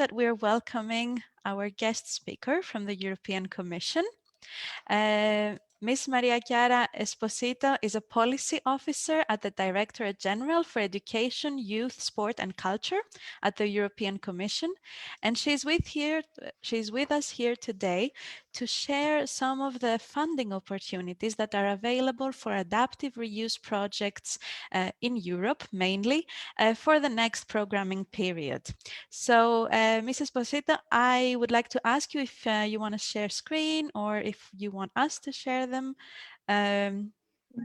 that we're welcoming our guest speaker from the European Commission. Ms. Mariachiara Esposito is a policy officer at the Directorate General for Education, Youth, Sport and Culture at the European Commission, and she's with us here today to share some of the funding opportunities that are available for adaptive reuse projects in Europe, mainly for the next programming period. So, Ms. Esposito, I would like to ask you if you want to share screen or if you want us to share them.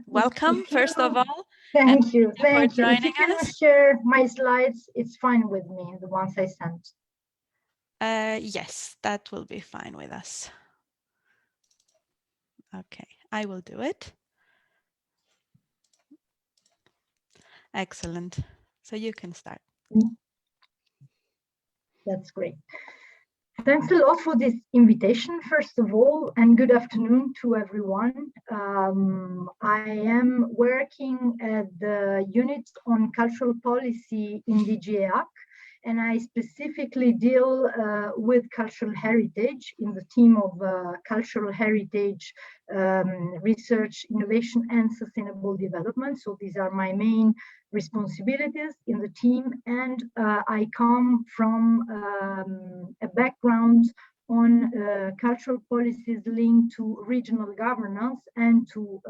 Welcome, first of all. Thank you. Thank you. If you can share my slides, it's fine with me, the ones I sent. Yes, that will be fine with us. Okay, I will do it. Excellent. So you can start. That's great. Thanks a lot for this invitation, first of all, and good afternoon to everyone. I am working at the unit on cultural policy in DG EAC, and I specifically deal with cultural heritage in the team of cultural heritage research, innovation, and sustainable development. So these are my main responsibilities in the team, and I come from a background on cultural policies linked to regional governance and to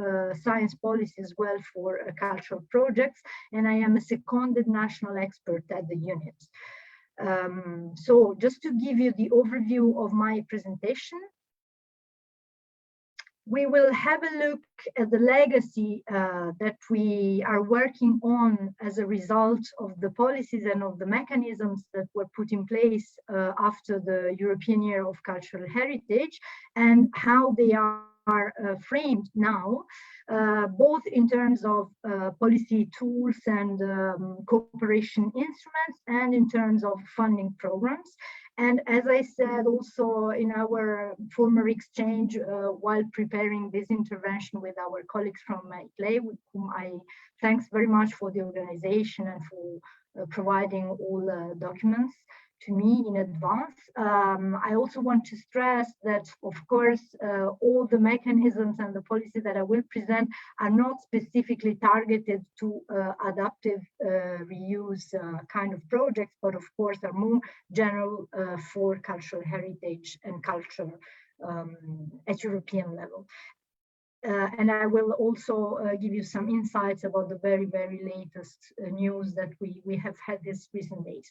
science policy as well for cultural projects, and I am a seconded national expert at the unit. So just to give you the overview of my presentation, we will have a look at the legacy that we are working on as a result of the policies and of the mechanisms that were put in place after the European Year of Cultural Heritage, and how they are framed now, both in terms of policy tools and cooperation instruments, and in terms of funding programs. And as I said also in our former exchange while preparing this intervention with our colleagues from ICLE, with whom I thanks very much for the organization and for providing all the documents to me in advance. I also want to stress that, of course, all the mechanisms and the policies that I will present are not specifically targeted to adaptive reuse kind of projects, but of course are more general for cultural heritage and culture at European level. And I will also give you some insights about the very, very latest news that we have had these recent days.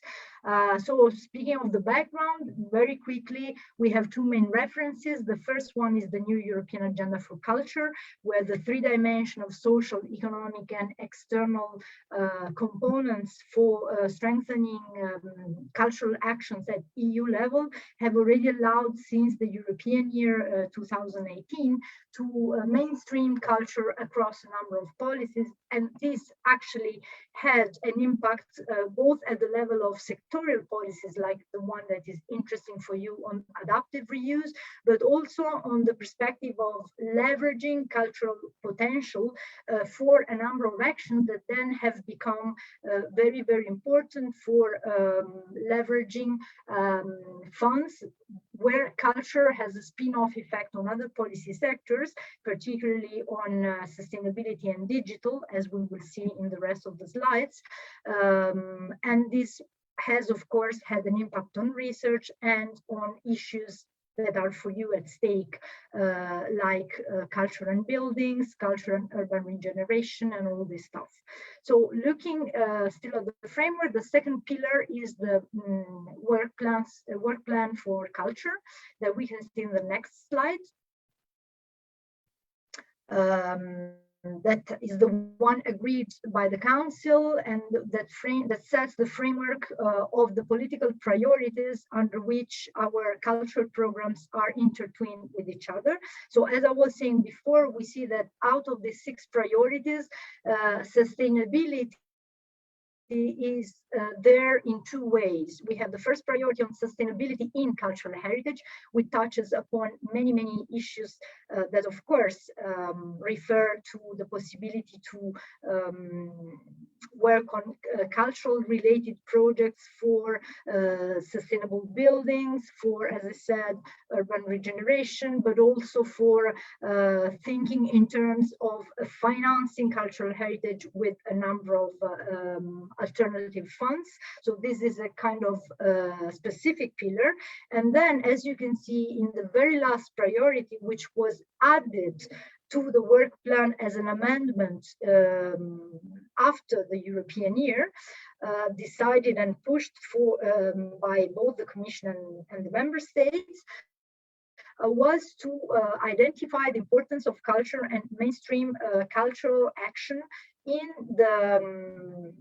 So speaking of the background, very quickly, we have two main references. The first one is the new European Agenda for Culture, where the three dimensions of social, economic, and external components for strengthening cultural actions at EU level have already allowed, since the European year 2018, to mainstream culture across a number of policies, and this actually had an impact both at the level of sectorial policies, like the one that is interesting for you on adaptive reuse, but also on the perspective of leveraging cultural potential for a number of actions that then have become very, very important for leveraging funds where culture has a spin-off effect on other policy sectors, particularly on sustainability and digital, as we will see in the rest of the slides. And this has, of course, had an impact on research and on issues that are for you at stake, like culture and buildings, culture and urban regeneration, and all this stuff. So looking still at the framework, the second pillar is the work plan for culture that we can see in the next slide. That is the one agreed by the Council, and that sets the framework of the political priorities under which our cultural programs are intertwined with each other. So as I was saying before, we see that out of the 6 priorities, sustainability is there in two ways. We have the first priority on sustainability in cultural heritage, which touches upon many, many issues that, of course, refer to the possibility to work on cultural related projects for sustainable buildings, for, as I said, urban regeneration, but also for thinking in terms of financing cultural heritage with a number of alternative funds. So this is a kind of specific pillar. And then, as you can see in the very last priority, which was added to the work plan as an amendment after the European year, decided and pushed for by both the Commission and the Member States, was to identify the importance of culture and mainstream cultural action in the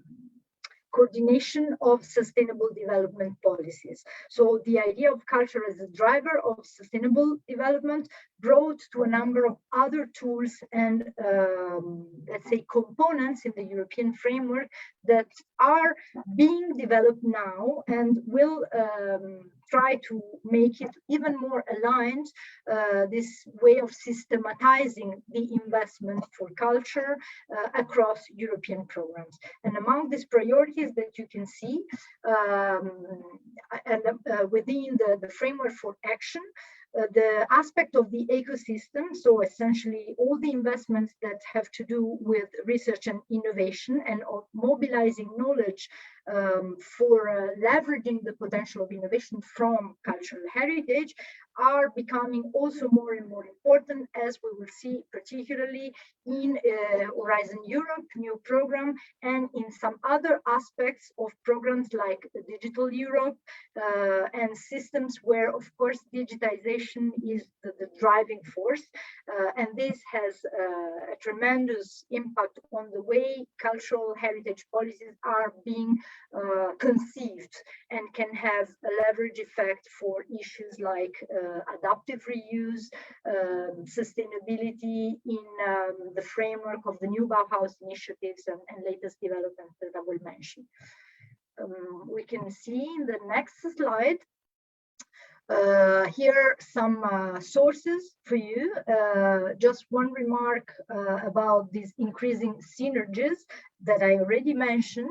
coordination of sustainable development policies. So the idea of culture as a driver of sustainable development brought to a number of other tools and let's say components in the European framework that are being developed now and will try to make it even more aligned, this way of systematizing the investment for culture across European programs. And among these priorities that you can see, and within the framework for action, the aspect of the ecosystem, so essentially all the investments that have to do with research and innovation and of mobilizing knowledge for leveraging the potential of innovation from cultural heritage, are becoming also more and more important, as we will see particularly in Horizon Europe new program and in some other aspects of programs like the Digital Europe and systems where, of course, digitization is the driving force. And this has a tremendous impact on the way cultural heritage policies are being conceived and can have a leverage effect for issues like adaptive reuse, sustainability in the framework of the new Bauhaus initiatives and latest developments that I will mention. We can see in the next slide here some sources for you. Just one remark about these increasing synergies that I already mentioned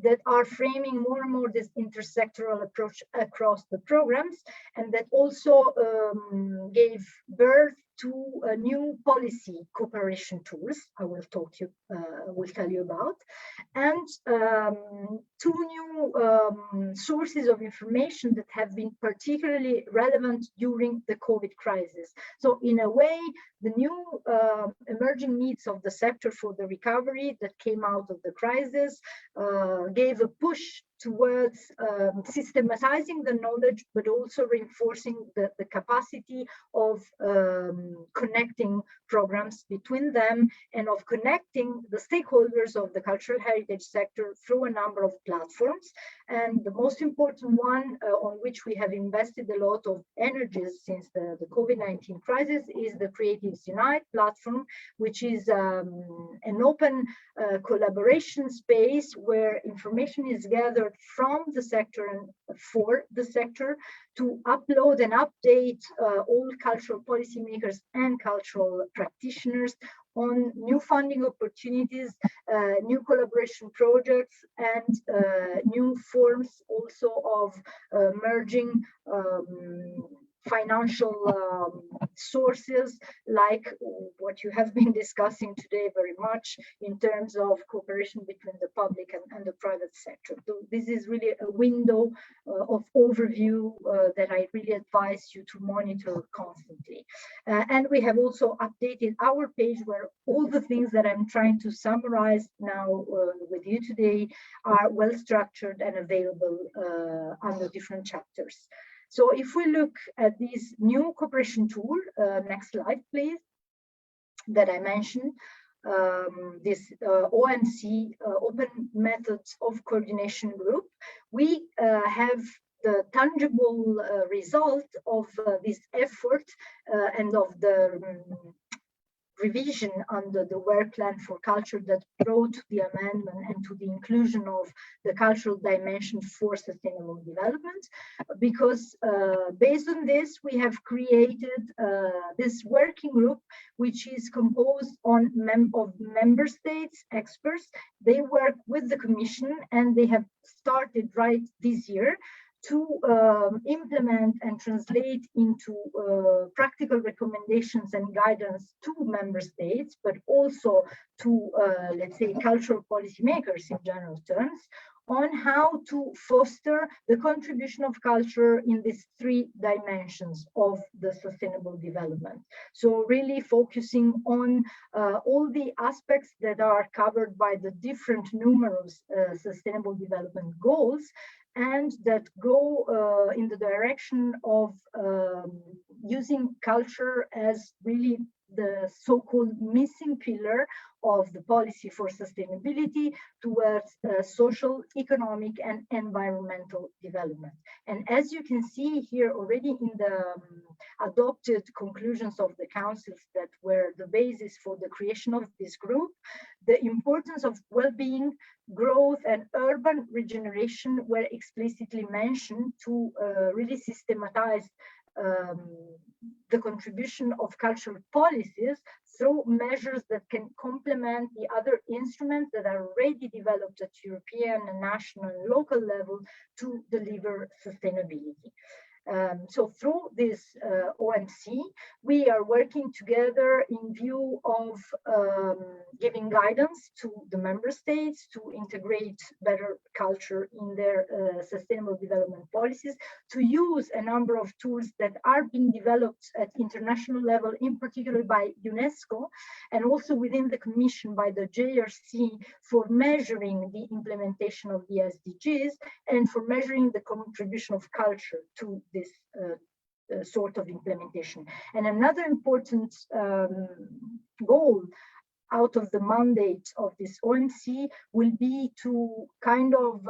that are framing more and more this intersectoral approach across the programs, and that also gave birth to new policy cooperation tools I will tell you about, and two new sources of information that have been particularly relevant during the COVID crisis. So in a way, the new emerging needs of the sector for the recovery that came out of the crisis gave a push towards systematizing the knowledge, but also reinforcing the capacity of connecting programs between them and of connecting the stakeholders of the cultural heritage sector through a number of platforms. And the most important one on which we have invested a lot of energies since the COVID-19 crisis is the Creatives Unite platform, which is an open collaboration space where information is gathered from the sector and for the sector to upload and update all cultural policymakers and cultural practitioners on new funding opportunities, new collaboration projects, and new forms also of merging financial sources, like what you have been discussing today very much in terms of cooperation between the public and the private sector. So this is really a window of overview that I really advise you to monitor constantly. And we have also updated our page where all the things that I'm trying to summarize now with you today are well structured and available under different chapters. So if we look at this new cooperation tool, next slide, please, that I mentioned, this OMC, Open Methods of Coordination Group, we have the tangible result of this effort and of the revision under the work plan for culture that brought the amendment and to the inclusion of the cultural dimension for sustainable development. Because based on this, we have created this working group, which is composed of member states, experts. They work with the Commission, and they have started right this year to implement and translate into practical recommendations and guidance to member states, but also to, let's say, cultural policymakers in general terms, on how to foster the contribution of culture in these three dimensions of the sustainable development. So really focusing on all the aspects that are covered by the different numerous sustainable development goals, and that go in the direction of using culture as really the so-called missing pillar of the policy for sustainability towards social, economic, and environmental development. And as you can see here already in the adopted conclusions of the councils that were the basis for the creation of this group, the importance of well-being, growth, and urban regeneration were explicitly mentioned to really systematize the contribution of cultural policies through measures that can complement the other instruments that are already developed at European and national and local level to deliver sustainability. So through this OMC, we are working together in view of giving guidance to the member states to integrate better culture in their sustainable development policies, to use a number of tools that are being developed at international level, in particular by UNESCO, and also within the Commission by the JRC for measuring the implementation of the SDGs and for measuring the contribution of culture to this sort of implementation. And another important goal out of the mandate of this OMC will be to kind of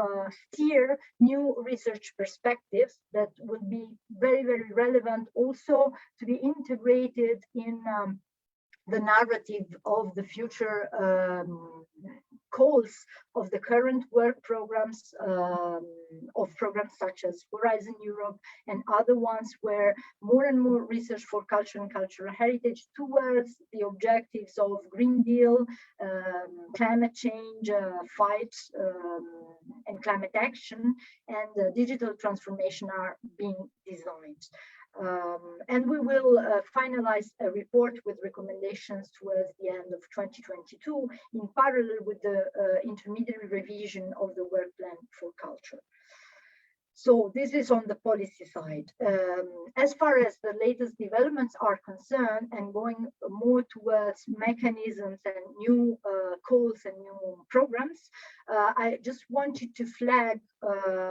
steer new research perspectives that will be very, very relevant also to be integrated in the narrative of the future calls of the current work programs, of programs such as Horizon Europe and other ones, where more and more research for culture and cultural heritage towards the objectives of Green Deal, climate change, fight and climate action, and digital transformation are being designed. And we will finalize a report with recommendations towards the end of 2022 in parallel with the intermediary revision of the work plan for culture. So this is on the policy side. As far as the latest developments are concerned, and going more towards mechanisms and new calls and new programs, I just wanted to flag,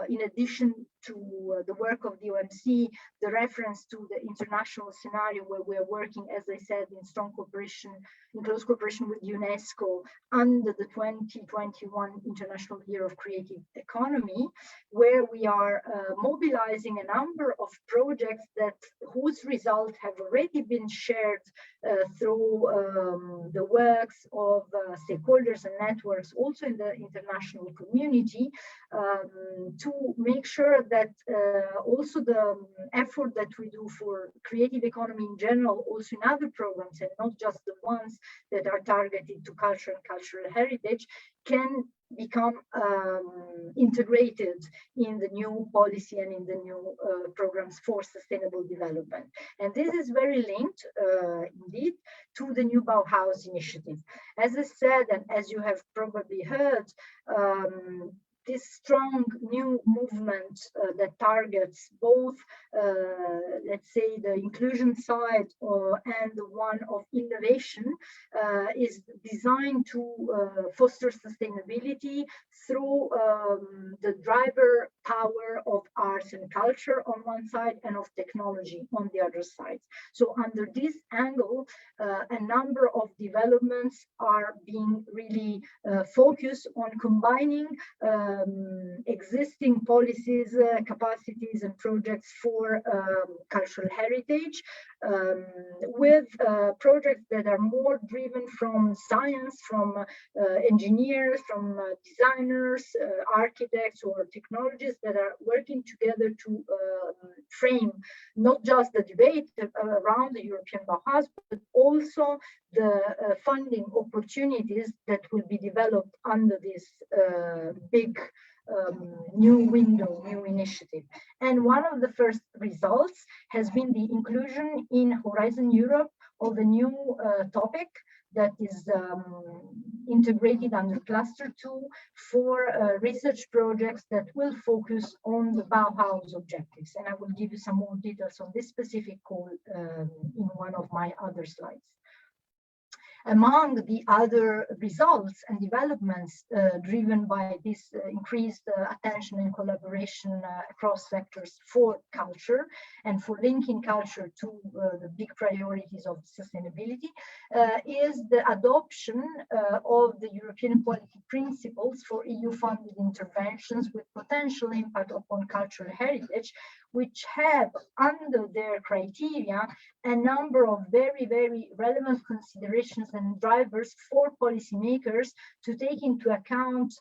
in addition to the work of the OMC, the reference to the international scenario where we are working, as I said, in strong cooperation, in close cooperation with UNESCO under the 2021 International Year of Creative Economy, where we are mobilizing a number of projects whose results have already been shared through the works of stakeholders and networks, also in the international community, to make sure that also the effort that we do for creative economy in general, also in other programs and not just the ones that are targeted to culture and cultural heritage, can become integrated in the new policy and in the new programs for sustainable development. And this is very linked indeed to the new Bauhaus initiative. As I said, and as you have probably heard, this strong new movement that targets both, let's say, the inclusion side and the one of innovation is designed to foster sustainability through the driver power of arts and culture on one side and of technology on the other side. So under this angle, a number of developments are being really focused on combining existing policies, capacities and projects for cultural heritage, with projects that are more driven from science, from engineers, from designers, architects or technologists that are working together to frame not just the debate around the European Bauhaus, but also the funding opportunities that will be developed under this big new window, new initiative. And one of the first results has been the inclusion in Horizon Europe of a new topic that is integrated under Cluster 2 for research projects that will focus on the Bauhaus objectives. And I will give you some more details on this specific call in one of my other slides. Among the other results and developments driven by this increased attention and collaboration across sectors for culture and for linking culture to the big priorities of sustainability is the adoption of the European quality principles for EU-funded interventions with potential impact upon cultural heritage, which have under their criteria a number of very, very relevant considerations and drivers for policymakers to take into account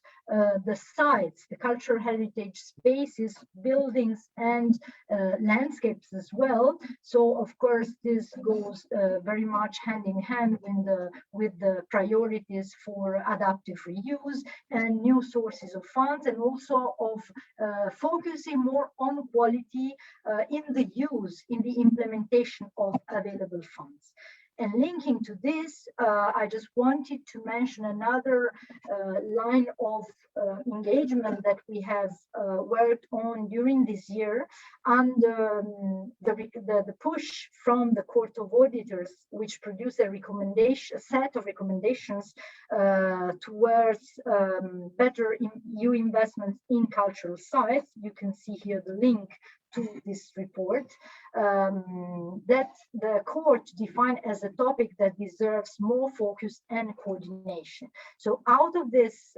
the sites, the cultural heritage spaces, buildings, and landscapes as well. So, of course, this goes very much hand in hand with the priorities for adaptive reuse and new sources of funds, and also of focusing more on quality in the use, in the implementation of available funds. And linking to this, I just wanted to mention another line of engagement that we have worked on during this year, and the push from the Court of Auditors, which produced a set of recommendations towards better EU investments in cultural sites. You can see here the link to this report, that the court defined as a topic that deserves more focus and coordination. So out of this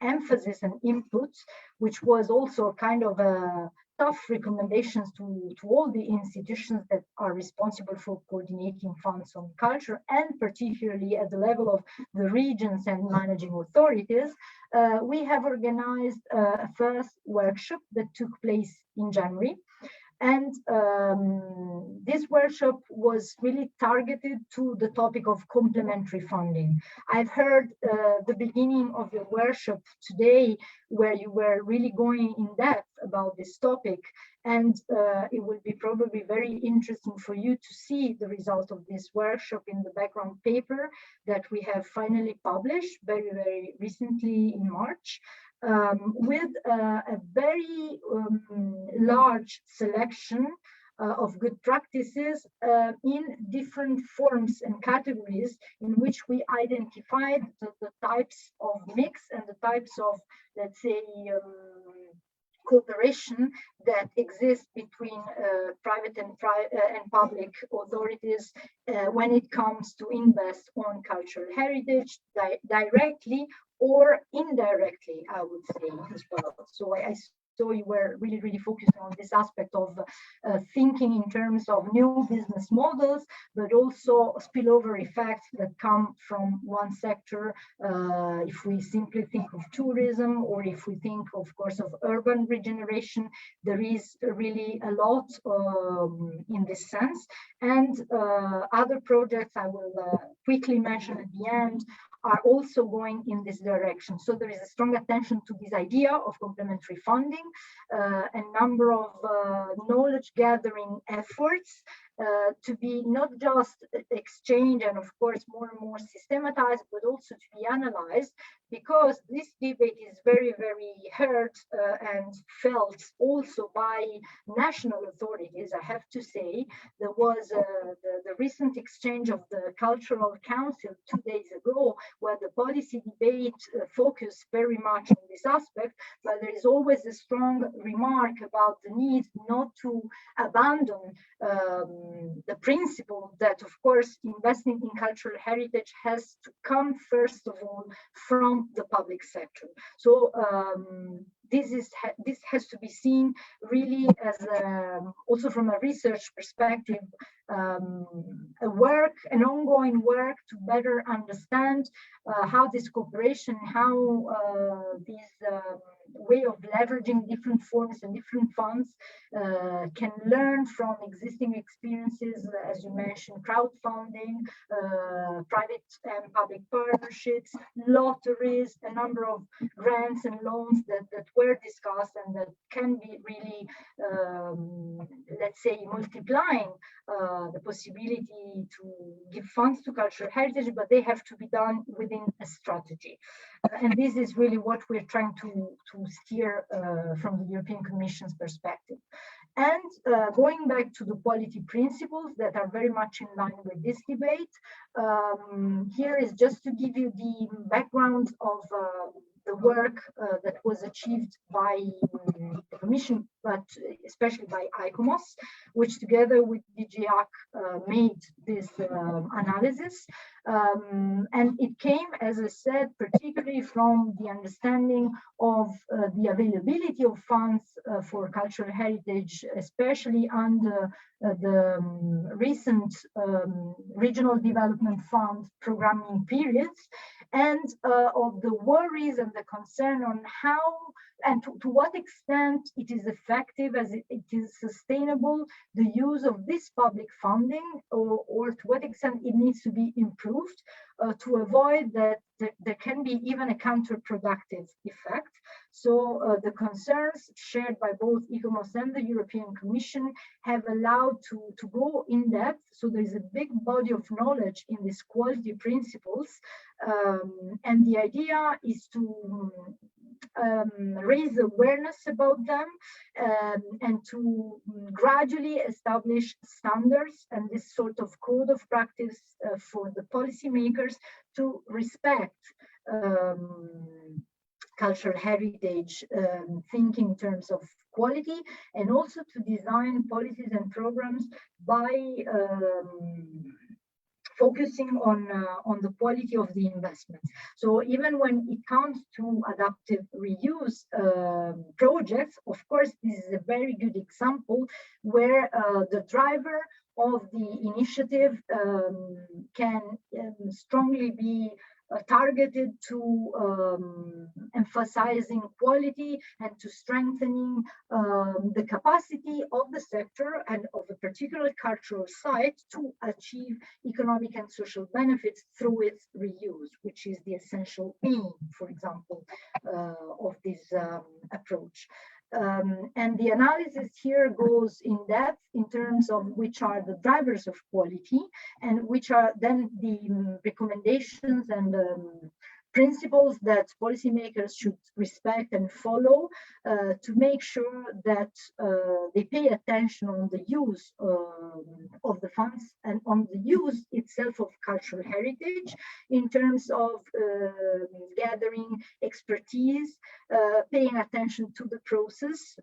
emphasis and inputs, which was also kind of a tough recommendations to all the institutions that are responsible for coordinating funds on culture, and particularly at the level of the regions and managing authorities, we have organized a first workshop that took place in January. And this workshop was really targeted to the topic of complementary funding. I've heard the beginning of your workshop today, where you were really going in depth about this topic. And it will be probably very interesting for you to see the result of this workshop in the background paper that we have finally published very, very recently in March. With a very large selection of good practices in different forms and categories, in which we identified the types of mix and the types of, let's say, cooperation that exists between private and public authorities when it comes to invest on cultural heritage directly or indirectly, I would say as well. So I saw you were really, really focused on this aspect of thinking in terms of new business models, but also spillover effects that come from one sector. If we simply think of tourism, or if we think, of course, of urban regeneration, there is really a lot in this sense. And other projects I will quickly mention at the end are also going in this direction. So there is a strong attention to this idea of complementary funding, a number of knowledge gathering efforts to be not just exchanged and of course more and more systematized, but also to be analyzed, because this debate is very, very heard and felt also by national authorities. I have to say, there was the recent exchange of the Cultural Council 2 days ago, where the policy debate focused very much on this aspect, but there is always a strong remark about the need not to abandon the principle that, of course, investing in cultural heritage has to come first of all from from the public sector. So this has to be seen really as also from a research perspective, an ongoing work to better understand how this cooperation, how this way of leveraging different forms and different funds can learn from existing experiences, as you mentioned, crowdfunding, private and public partnerships, lotteries, a number of grants and loans that were discussed and that can be really, let's say, multiplying the possibility to give funds to cultural heritage, but they have to be done within a strategy. And this is really what we're trying to steer from the European Commission's perspective. And going back to the quality principles that are very much in line with this debate, here is just to give you the background of the work that was achieved by the Commission, but especially by ICOMOS, which together with DG EAC made this analysis. And it came, as I said, particularly from the understanding of the availability of funds for cultural heritage, especially under the recent Regional Development Fund programming periods, and of the worries and the concern on how and to what extent it is effective, as it is sustainable, the use of this public funding, or to what extent it needs to be improved to avoid that there can be even a counterproductive effect. So the concerns shared by both ICOMOS and the European Commission have allowed to go in depth. So there is a big body of knowledge in these quality principles. And the idea is to raise awareness about them and to gradually establish standards and this sort of code of practice for the policymakers to respect cultural heritage, thinking in terms of quality, and also to design policies and programs by focusing on the quality of the investment. So even when it comes to adaptive reuse projects, of course, this is a very good example where the driver of the initiative can strongly be targeted to emphasizing quality and to strengthening the capacity of the sector and of a particular cultural site to achieve economic and social benefits through its reuse, which is the essential aim, for example, of this approach. And the analysis here goes in depth in terms of which are the drivers of quality and which are then the recommendations and principles that policymakers should respect and follow to make sure that they pay attention on the use of the funds and on the use itself of cultural heritage in terms of gathering expertise, paying attention to the process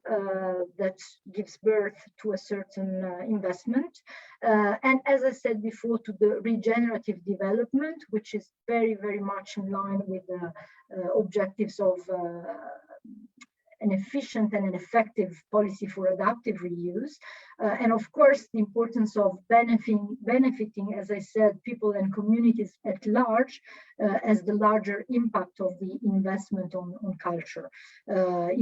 that gives birth to a certain investment. And as I said before, to the regenerative development, which is very, very much in line with the objectives of an efficient and an effective policy for adaptive reuse. And of course, the importance of benefiting, as I said, people and communities at large as the larger impact of the investment on culture,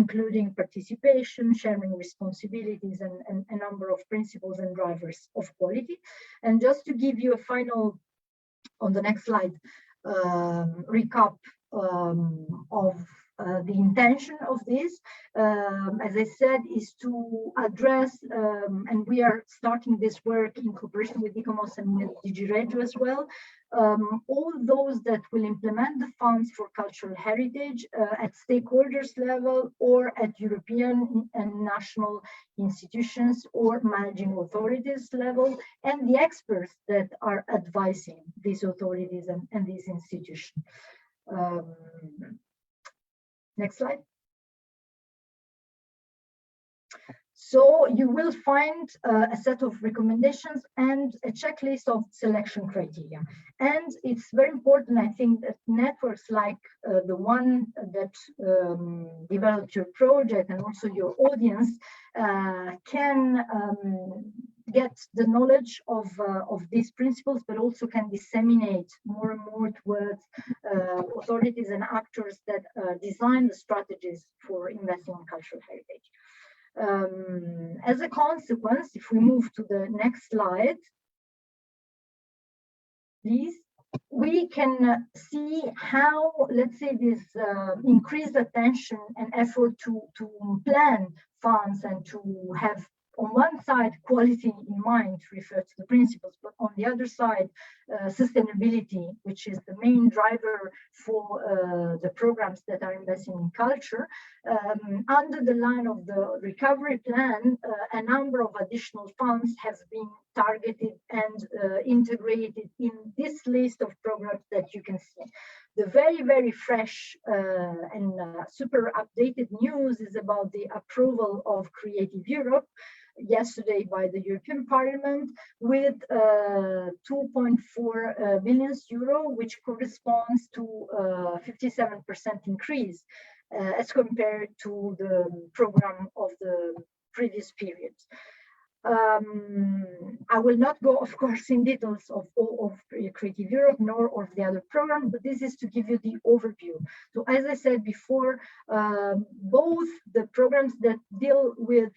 including participation, sharing responsibilities, and a number of principles and drivers of quality. And just to give you a final, on the next slide, recap of the intention of this, as I said, is to address, and we are starting this work in cooperation with ICOMOS and with DG Regio as well, all those that will implement the funds for cultural heritage at stakeholders level or at European and national institutions or managing authorities level, and the experts that are advising these authorities and these institutions. Next slide. So you will find a set of recommendations and a checklist of selection criteria. And it's very important, I think, that networks like the one that developed your project and also your audience can get the knowledge of these principles, but also can disseminate more and more towards authorities and actors that design the strategies for investing in cultural heritage. As a consequence, if we move to the next slide, please, we can see how, let's say, this increased attention and effort to plan funds and to have, on one side, quality in mind to refer to the principles, but on the other side, sustainability, which is the main driver for the programs that are investing in culture. Under the line of the recovery plan, a number of additional funds have been targeted and integrated in this list of programs that you can see. The very, very fresh and super updated news is about the approval of Creative Europe yesterday by the European Parliament with 2.4 billion euro, which corresponds to 57% increase as compared to the program of the previous periods. I will not go, of course, in details of all of Creative Europe nor of the other programs, but this is to give you the overview. So as I said before, both the programs that deal with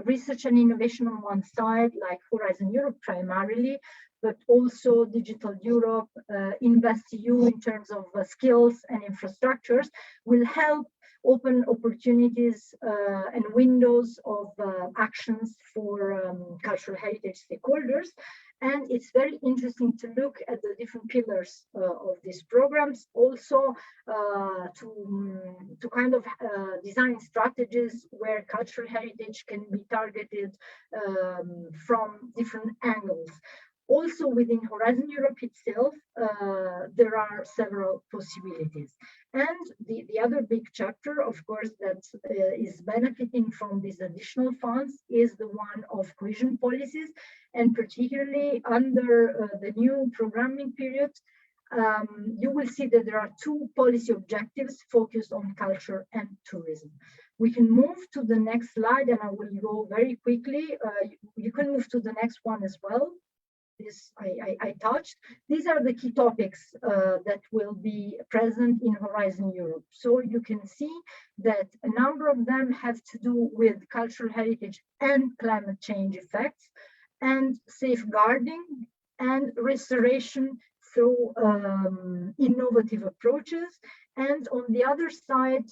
research and innovation on one side, like Horizon Europe primarily, but also Digital Europe, InvestEU in terms of skills and infrastructures, will help open opportunities and windows of actions for cultural heritage stakeholders. And it's very interesting to look at the different pillars of these programs, also to kind of design strategies where cultural heritage can be targeted from different angles. Also within Horizon Europe itself, there are several possibilities. And the other big chapter, of course, that is benefiting from these additional funds is the one of cohesion policies, and particularly under the new programming period, you will see that there are two policy objectives focused on culture and tourism. We can move to the next slide, and I will go very quickly. You can move to the next one as well. This I touched. These are the key topics that will be present in Horizon Europe. So you can see that a number of them have to do with cultural heritage and climate change effects, and safeguarding and restoration through innovative approaches. And on the other side,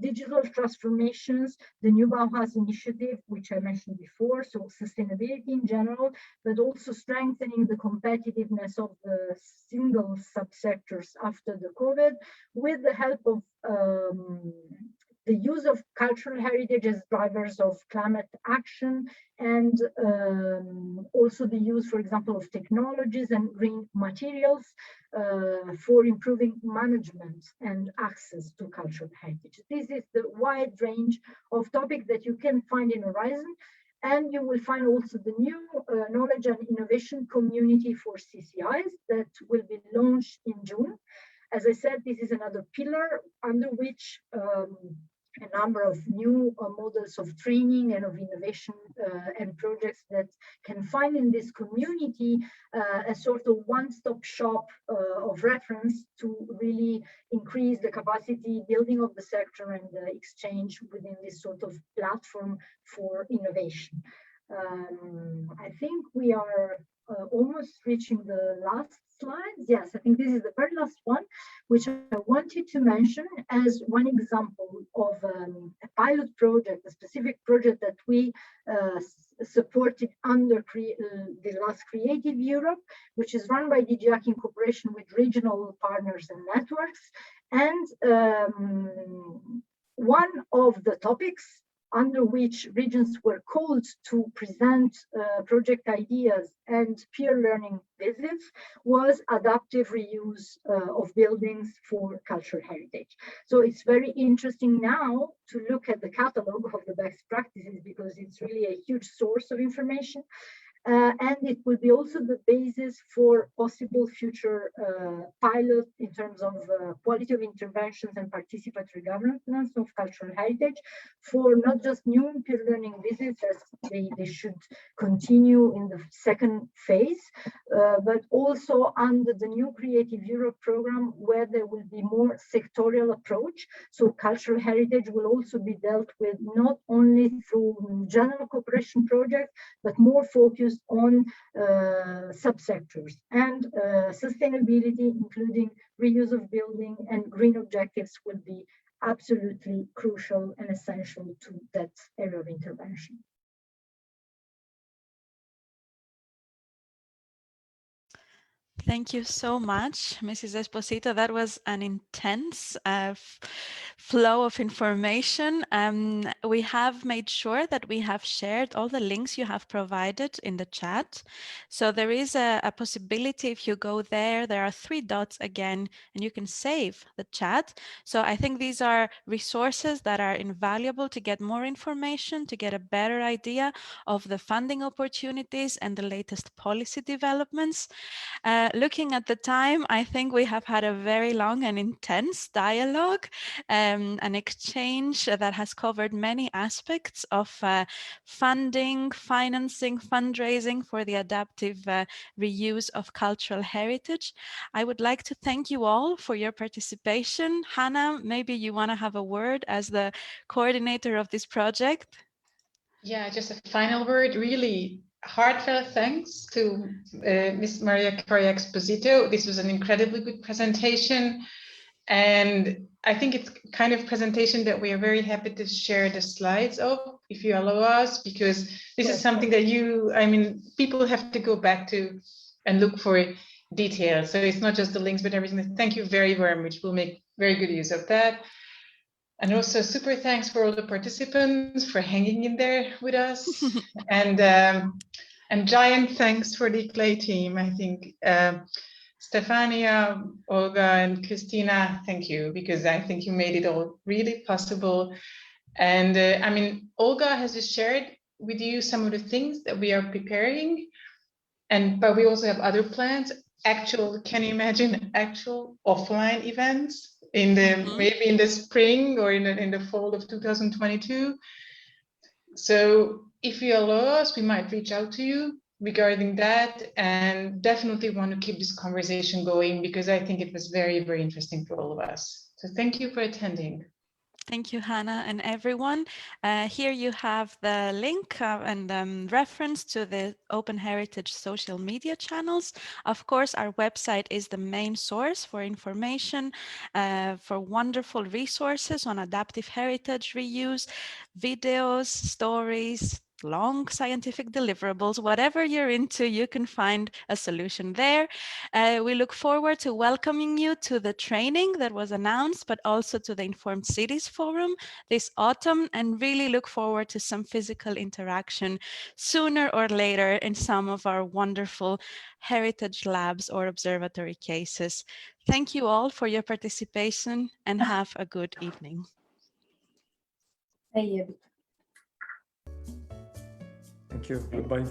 digital transformations, the new Bauhaus initiative, which I mentioned before, so sustainability in general, but also strengthening the competitiveness of the single subsectors after the COVID, with the help of the use of cultural heritage as drivers of climate action, and also the use, for example, of technologies and green materials for improving management and access to cultural heritage. This is the wide range of topics that you can find in Horizon, and you will find also the new knowledge and innovation community for CCIs that will be launched in June. As I said, this is another pillar under which a number of new models of training and of innovation and projects that can find in this community a sort of one-stop shop of reference to really increase the capacity building of the sector and the exchange within this sort of platform for innovation. I think we are almost reaching the last slides. Yes, I think this is the very last one, which I wanted to mention as one example of a pilot project, a specific project that we supported under the last Creative Europe, which is run by DG EAC in cooperation with regional partners and networks. And one of the topics under which regions were called to present project ideas and peer learning visits was adaptive reuse of buildings for cultural heritage. So it's very interesting now to look at the catalog of the best practices, because it's really a huge source of information. And it will be also the basis for possible future pilots in terms of quality of interventions and participatory governance of cultural heritage, for not just new peer learning visits, as they should continue in the second phase, but also under the new Creative Europe program, where there will be more sectorial approach. So cultural heritage will also be dealt with not only through general cooperation projects, but more focused on subsectors, and sustainability, including reuse of building and green objectives, will be absolutely crucial and essential to that area of intervention. Thank you so much, Mrs. Esposito. That was an intense flow of information. We have made sure that we have shared all the links you have provided in the chat. So there is a possibility, if you go there, there are 3 dots again, and you can save the chat. So I think these are resources that are invaluable to get more information, to get a better idea of the funding opportunities and the latest policy developments. Looking at the time, I think we have had a very long and intense dialogue, an exchange that has covered many aspects of funding, financing, fundraising for the adaptive reuse of cultural heritage. I would like to thank you all for your participation. Hannah, maybe you want to have a word as the coordinator of this project? Yeah, just a final word. Really heartfelt thanks to Ms. Mariachiara Esposito. This was an incredibly good presentation, and I think it's kind of presentation that we are very happy to share the slides of, if you allow us, because this is something that people have to go back to and look for details. So it's not just the links, but everything. Thank you very, very much. We'll make very good use of that. And also super thanks for all the participants for hanging in there with us. And giant thanks for the CLAY team. I think Stefania, Olga, and Christina, thank you, because I think you made it all really possible. And Olga has just shared with you some of the things that we are preparing, but we also have other plans. Can you imagine actual offline events in the maybe in the spring or in the fall of 2022? So if you allow us, we might reach out to you regarding that, and definitely want to keep this conversation going, because I think it was very, very interesting for all of us. So thank you for attending. Thank you, Hannah, and everyone. Here you have the link and reference to the OpenHeritage social media channels. Of course, our website is the main source for information, for wonderful resources on adaptive heritage reuse, videos, stories, long scientific deliverables. Whatever you're into, you can find a solution there. We look forward to welcoming you to the training that was announced, but also to the Informed Cities Forum this autumn, and really look forward to some physical interaction sooner or later in some of our wonderful heritage labs or observatory cases. Thank you all for your participation, and have a good evening. Thank you. Goodbye.